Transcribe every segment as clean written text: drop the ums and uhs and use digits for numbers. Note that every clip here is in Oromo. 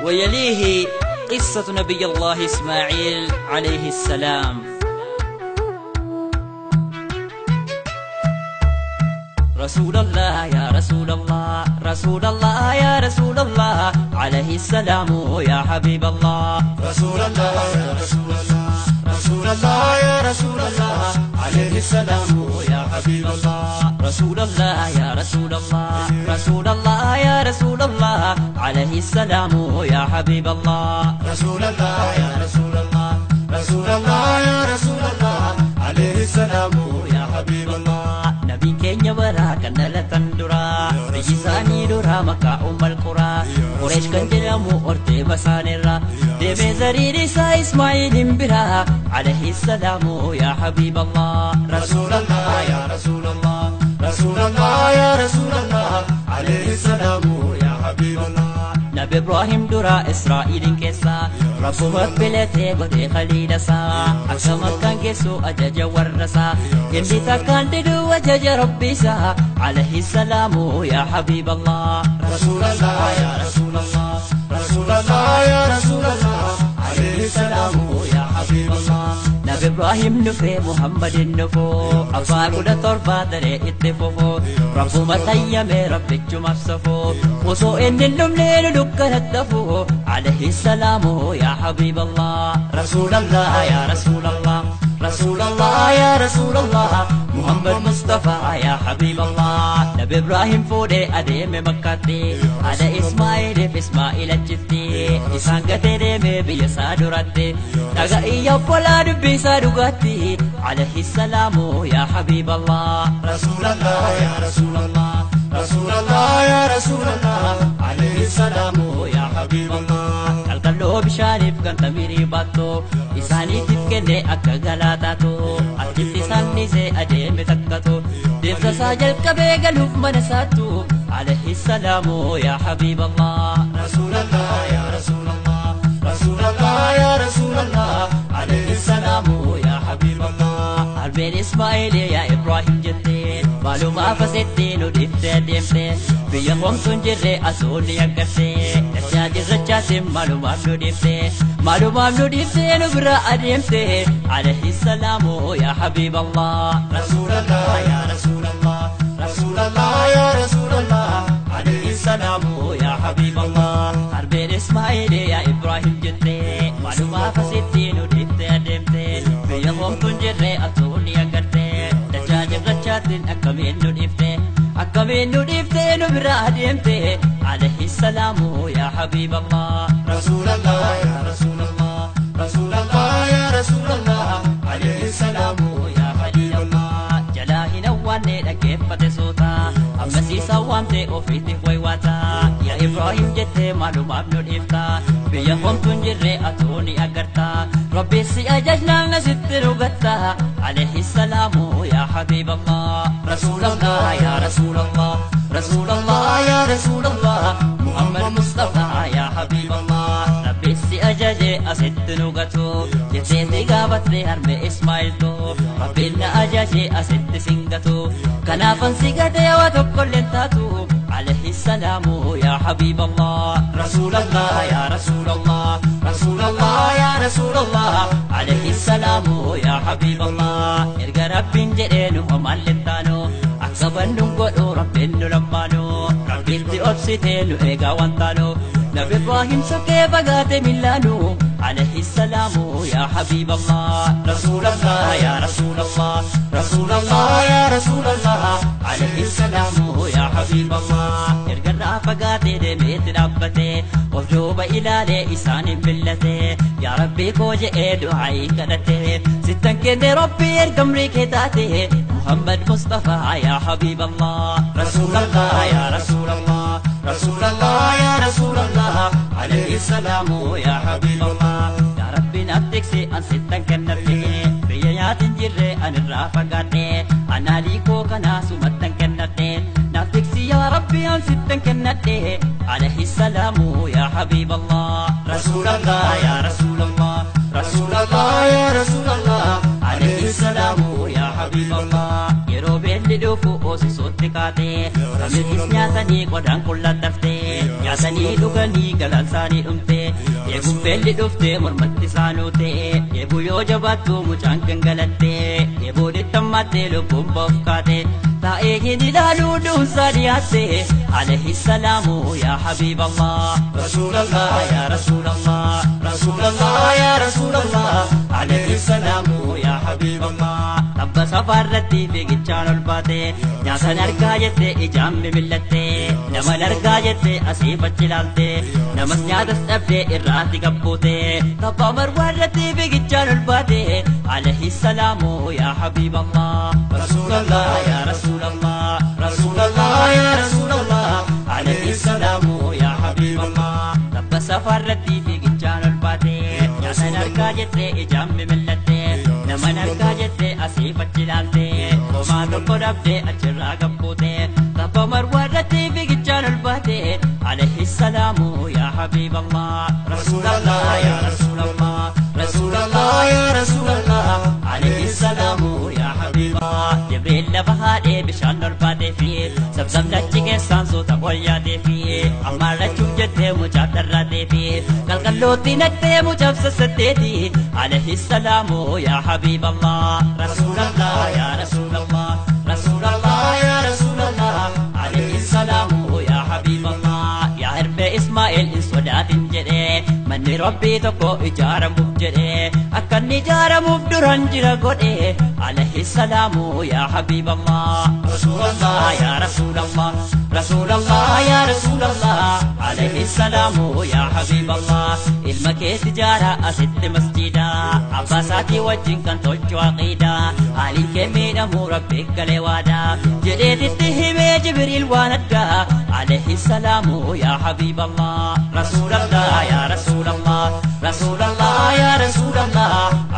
ويليه قصة نبي الله إسماعيل عليه السلام. رسول الله يا رسول الله، رسول الله يا رسول الله عليه السلام يا حبيب الله. رسول الله يا رسول الله، رسول الله يا رسول الله عليه السلام يا حبيب الله. رسول الله يا رسول الله، رسول الله يا رسول الله عليه السلام يا حبيب الله. رسول الله يا رسول الله، رسول الله يا رسول الله عليه السلام يا حبيب الله. نبي كينيا برا كنلا تندرا بيساني درا مكة القرى قريش كان جلمو أرتي بسانرا دمي زريري سا إسماعيل برا عليه السلام يا حبيب الله. رسول الله يا رسول الله، رسول الله يا رسول الله عليه السلام يا حبيب الله. نبي إبراهيم درا إسرائيل كيسا ربو مقبلته قدي خليل سا أكسمت كان كيسو أجج ورسا يندي تكان تدو أجج ربي سا عليه السلام يا حبيب الله. رسول الله يا رسول الله، رسول الله يا رسول الله عليه السلام يا حبيب الله. نبي إبراهيم نفي محمد النفو أفاق لطربا دري اتفوفو ربو متيمي ربي جمفسفو وسو إن النملين لكنا الدفو عليه السلام يا حبيب الله. رسول الله يا رسول الله، رسول الله يا رسول الله محمد مصطفى يا حبيب الله. نبي إبراهيم فودي أديم مكتي على إسماعيل في إسماعيل الجتي إسان قتيري بيسا درتي نغاي يوبولا دبي سادوغاتي عليه السلام يا حبيب الله. رسول الله يا رسول الله، رسول الله يا رسول الله عليه السلام يا حبيب الله. قلقلو بشانف كان تميري باتو إساني تفكني أكا غلاتاتو أكيد إساني سي أديم تكتو دفتا ساجل كبيغ لوف منساتو عليه السلام يا حبيب الله. رسول الله يا رسول الله، رسول الله يا رسول الله عليه السلام يا حبيب الله. البين إسماعيل يا إبراهيم جتين معلومة فستين ودفتا دمتين بيقوم تنجري أسولي يكتين نشاجر رجاتين معلومة ندفتين معلومة ندفتين وبرا أدمتين عليه السلام يا حبيب الله. رسول الله يا رسول الله، رسول الله يا رسول الله عليه السلام يا حبيب الله. البين إسماعيل يا إبراهيم جتين معلومة فستين ودفتا دمتين بيقوم تنجري أسولي يكتين نشاجر رجاتين أكمل ندفتين أكمل ندفتين وبرا أدمتين عليه السلام يا حبيب الله. رسول الله يا رسول الله، رسول الله يا رسول الله عليه السلام يا حبيب الله. جلاهي نواني لكيف فتسوتا أمسي سوامتي أوفيتي ويواتا يا إبراهيم جتي معلومة ابن الإفتا بيقوم تنجري أتوني أقرتا ربي سي أججنا نسيت رغتا عليه السلام يا حبيب الله. رسول الله يا رسول الله، رسول الله يا رسول الله محمد مصطفى يا حبيب الله. ربي سي أججي أسيت رغتو جتي قابتني أرمي إسماعيل تو ربي أججي أسيت سنغتو كنافن سيغتي وتقل انتاتو عليه السلام يا حبيب الله. رسول الله يا رسول الله، رسول الله يا رسول الله عليه السلام يا حبيب الله. إرقى رب جرينو ومالتانو أكسبن نقودو ربنا لمانو ربي أبسطينو إيقا وانتانو نبي إبراهيم سكي بغاتي ملانو عليه السلام يا حبيب الله. رسول الله يا رسول الله، رسول الله يا رسول الله عليه السلام يا حبيب الله. إرقى رافقاتي دميت ربتي وفجوب إلالي إساني بلتي يا ربي كوجي دعائي كدتي ستن كده ربي إرقم ريكتاتي محمد مصطفى يا حبيب الله. رسول الله يا رسول الله، رسول الله يا رسول الله عليه السلام يا حبيب الله. يا ربي نبتكسي أن ستن كنتي بيات جري أن الرافقاتي أنا ليكو كنا سمتن كنتي نبتكسي يا ربي أن ستن كنتي عليه السلام يا حبيب الله. رسول الله يا رسول الله، رسول الله يا رسول الله عليه السلام يا حبيب الله. يروبين لدوفو أوسي صوتي كاتي رمي كسنياتني قدان كل الدفتي nyaatanii dhuganii galaan isaanii dhumte eeguun beelli dhufte mormatti isaanute eebuu yoo jabaattu mucaan gangalatte eeboodhi tammaatte lubbuun ba'uuf kaate taa'ee hin ilaaluu duunsaa dhiyaatte alayhi salaamu yaa habiiballah rasuulallah yaa rasuulallah rasuulallah yaa rasuulallah alayhi salaamu yaa habiiballah tabba safaarratti fiigichaan ol baate nyaasan argaa jette ijaan mimillatte naman argaa jette asiif achi ilaalte namas nyaatas dhabde irraatti gabbuute tabba marwaarratti fiigichaan ol baate alayhi salaamu yaa habiiballah rasuulallah yaa rasuulallah rasuulallah yaa rasuulallah alayhi salaamu yaa habiiballah tabba safaarratti fiigichaan ol baate nyaasan argaa jette ijaan mimillatte naman argaa jette asiif achi ilaalte homaa tokko dhabde achirraa gabbuute tabba marwaarratti fiigichaan ol baate alayhi salaamu yaa habiiballah rasuulallah yaa rasuulallah rasuulallah yaa rasuulallah alayhi salaamu yaa habiiballah jibriil lafa haadhee bishaan ol baatee fi sabsabdachi keessaan suuta qoyyaatee fi ammaarrachuuf jettee mucaaf dharraatee fi qalqallootti nattee mucaaf sassatteeti alayhi salaamu yaa habiiballah rasuulallah yaa rasuulallah rasuulallah yaa rasuulallah alayhi salaamu yaa habiiballah yaa hirbe ismaa'eel hin sodaatin jedhee manni rabbii tokko ijaaramuuf jedhee akka inni ijaaramuuf duran jira godhee alayhi salaamu yaa habiiballah rasuulallah yaa rasuulallah rasuulallah yaa rasuulallah alayhi salaamu yaa habiiballah ilma kees ijaara asitti masjiida abbaa isaatii wajjin kan tolchu aqiida haaliin kee miidhamuu rabbi galee waadaa jedheetitti himee jibriil waan addaa alayhi salaamu yaa habiiballah rasuulallah yaa rasuulallah rasuulallah yaa rasuulallah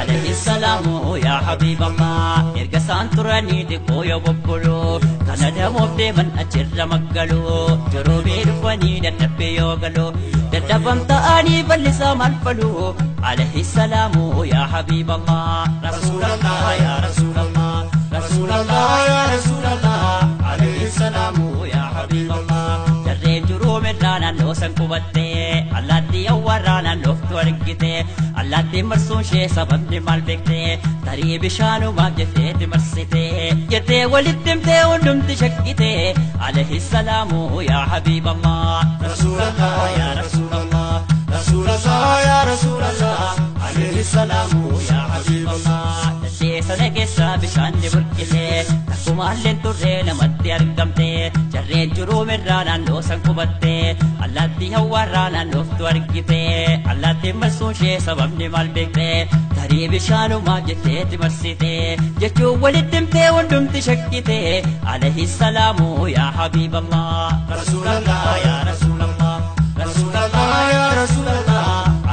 alayhi salaamu yaa habiiballah erga isaan turanii xiqqoo yoo bobbuluu kana damoof deeman achirra maggaluu jiroobii dhufanii dadhabbii yoo galuu dadhabam ta'anii bal'isaa maal faluu alayhi salaamu yaa habiiballah rasuulallah yaa rasuulallah rasuulallah yaa rasuulallah alayhi salaamu yaa habiiballah jarreen jiroomirraa naannoo san qubatte allaattii awwaarraa naannooftu argite allaattiin marsuun shee sababni maal beekte tarii bishaanumaaf jetteeti marsite jettee walitti himtee hundumti shakkite alayhi salaamu yaa habiiballah rasuulallah yaa rasuulallah rasuulallah yaa rasuulallah alayhi salaamu yaa habiiballah sana keessa bishaan ni burqite takkumaalleen turree namatti argamte jarreen jiroomirraa naannoo san qubatte allaattii hawwaarraa naannooftu argite allaattiin marsuun shee sababni maal beekte tarii bishaanumaaf jetteeti marsite jechuun walitti himtee hundumti shakkite alayhi salaamu yaa habiiballah rasuulallah yaa rasuulallah rasuulallah yaa rasuulallah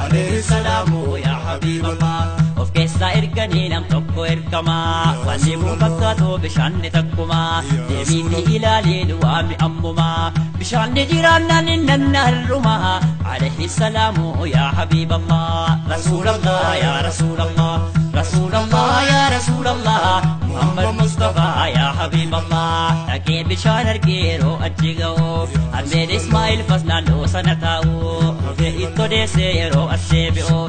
alayhi salaamu yaa habiiballah of keessaa erganii nam tokko ergamaa wanni muu fakkaatu bishaanni takkumaa deemiitti ilaaliin waami ammumaa bishaanni jiraannaan innanna harrumaa alayhi salaamu yaa habiiballah rasuulallah yaa rasuulallah rasuulallah yaa rasuulallah muhammad mustafaa yaa habiiballah dhaqee bishaan argee yeroo achi ga'u harmeen ismaa'il fas naannoo sana taa'u rufee itti odeessee yeroo as deebi'u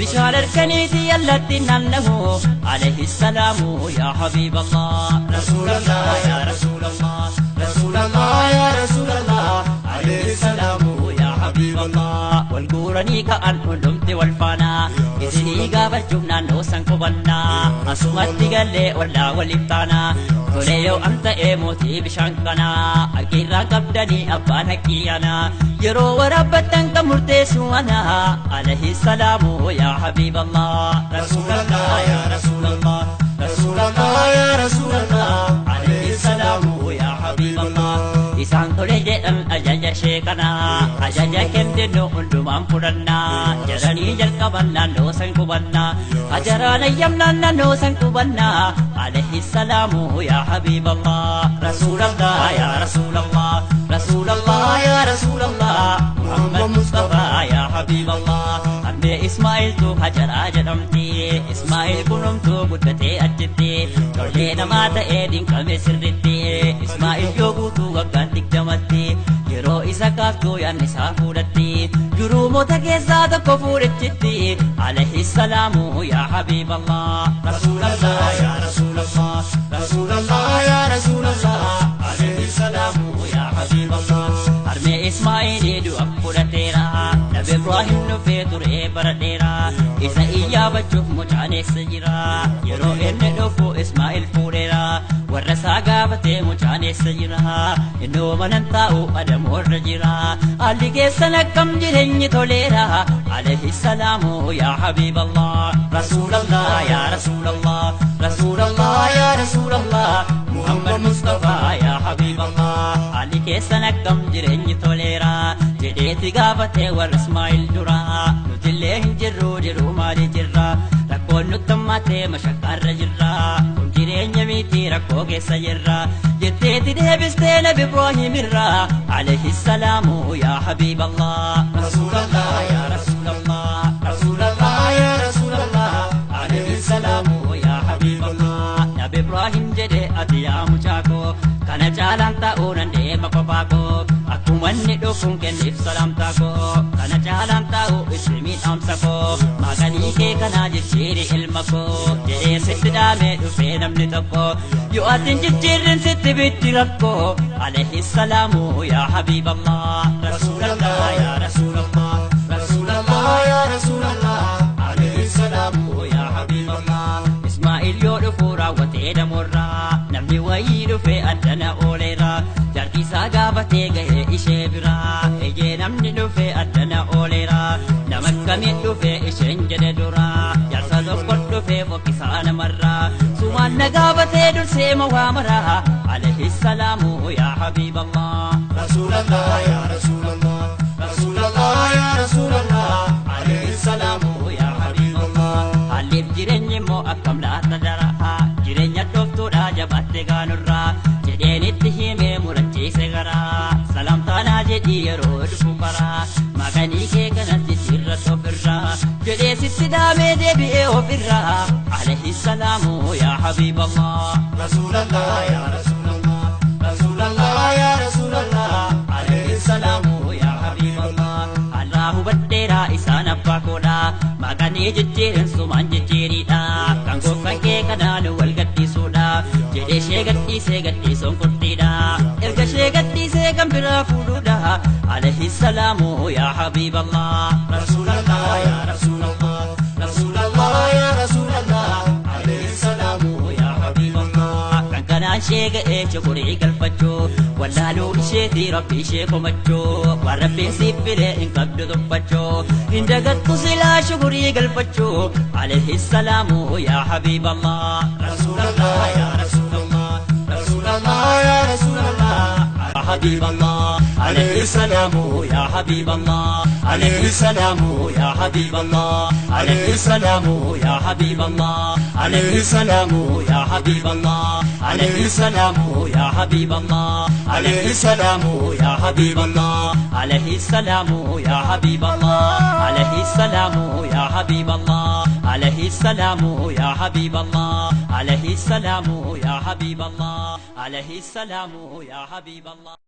bishaan arganiiti allatti naannahu alayhi salaamu yaa habiiballah rasuulallah yaa rasuulallah rasuulallah yaa rasuulallah alayhi salaamu yaa habiiballah wal guuranii ka'an hundumti wal faana isinii gaafachuuf naannoo san qubannaa asumatti gallee wallaa waliif taana tolee yoo an ta'ee mootii bishaan kanaa harkiirraa qabdanii abbaan haqqiyana yeroo waraabbattan kan murteessu ana alayhi salaamu yaa habiiballah rasuulallah yaa rasuulallah rasuulallah yaa rasuulallah alayhi salaamu yaa habiiballah isaan tole jedhan ajaja sheekana ajaja kenninu hundumaan fudhannaa jedhanii jalqaban naannoo san qubannaa ajaraan ayyamnaan naannoo san qubannaa alayhi salaamu yaa habiiballah rasuulallah yaa rasuulallah rasuulallah yaa rasuulallah muhammad mustafaa yaa habiiballah abbee ismaa'iltu hajaraa jedhamti ismaa'il kunumtuu guddatee achitti tollee namaa ta'ee dinqame sirritti ismaa'il yoo guutuu waggaan digdamatti yeroo isa baaftuu yaannisaa fuudhatti juruumota keessaa tokko fuudhachitti alayhi salaamu yaa habiiballah rasuulallah yaa rasuulallah rasuulallah yaa rasuulallah alayhi salaamu yaa habiiballah harmee ismaa'eelii du'a fudhateera nabi ibraahim dhufee turee bara dheeraa isa iyyabachuuf mucaaneessa jira yeroo inni dhufu ismaa'eel fuudheera warra isaa gaafatee mucaaneessa jira innoo manan taa'u adamoorra jira haalli keessan akkam jireenyi toleera alayhi salaamu yaa habiiballah rasuulallah yaa rasuulallah rasuulallah yaa rasuulallah muhammad mustafaa yaa habiiballah haalli keessan akkam jireenyi toleera jedheeti gaafatee warra ismaa'eel dura nutillee hin jirru jedhu maali jirra rakkoon nutti hammaatee mashakkaarra jirra kun jireenya miti rakkoo keessa jirra jetteeti deebistee nabi ibraahim irra alayhi salaamu yaa habiiballah rasuulallah yaa rasuulallah rasuulallah yaa rasuulallah alayhi salaamu yaa habiiballah nabi ibraahim jedhe ati yaa mucaako kana caalaan ta'uu nan deema kophaako akkuma inni dhufuun kenniif salaamtaa koo kana caalaan ta'uu itti miidhamsa koo maqanii kee kanaa jijjiiri ilma koo jedhee sitti dhaamee dhufee namni tokko yoo atin jijjiirrin sitti bitti rakkoo alayhi salaamu yaa habiiballah rasuulallah yaa rasuulallah rasuulallah yaa rasuulallah alayhi salaamu yaa habiiballah ismaa'eel yoo dhufuu raawwatee damoorraa namni wayii dhufee addana ooleera jarkiisaa gaafatee gahee ishee biraa ejee namni dhufee addana ooleera nama akkamiin dhufee isheen jedhe duraa jaarsa tokko dhufee fokkisaa namarraa sumaan na gaafatee dursee mawaa maraa alayhi salaamu yaa habiiballah rasuulallah yaa rasuulallah rasuulallah yaa rasuulallah alayhi salaamu yaa habiiballah haalliif jireenyi immoo akkam laata daraa jireenya dhoftuudha jabaatte gaanurraa jedheen itti himee murachiise garaa salaamtaanaa jedhii yeroo dhufu karaa maqanii kee kanatti sirratti ofirraa jedhee sitti dhaamee deebi'ee ofirraa alayhi salaamu yaa habiiballah rasuulallah yaa rasuulallah rasuulallah yaa rasuulallah alayhi salaamu yaa habiiballah Allah hubadheeraa isaan abbaa koodha maqanii jijjiirin sumaan jijjiiriidha kan gooftan kee kanaan wal gadhiisuudha jedhee ishee gadhiisee gadhiisuun qurxiidha erga ishee gadhiisee kan biraa fuudhuudha alayhi salaamu yaa habiiballah rasuulallah yaa rasuulallah rasuulallah yaa rasuulallah alayhi salaamu yaa habiiballah kan kanaan ishee ga'ee cuqurii galfachuu wallaaluu isheetii rabbi ishee komachuu waan rabbiin siif fidee hin qabdu dubbachuu hin dagattu silaa shukurii galfachuu alayhi salaamu yaa habiiballah rasuulallah yaa rasuulallah rasuulallah yaa rasuulallah حبيب الله عليه السلام يا حبيب الله عليه السلام يا حبيب الله عليه السلام يا حبيب الله عليه السلام يا حبيب الله عليه السلام يا حبيب الله عليه السلام يا حبيب الله عليه السلام يا حبيب الله عليه السلام يا حبيب الله عليه السلام يا حبيب الله عليه السلام يا حبيب الله عليه السلام يا حبيب الله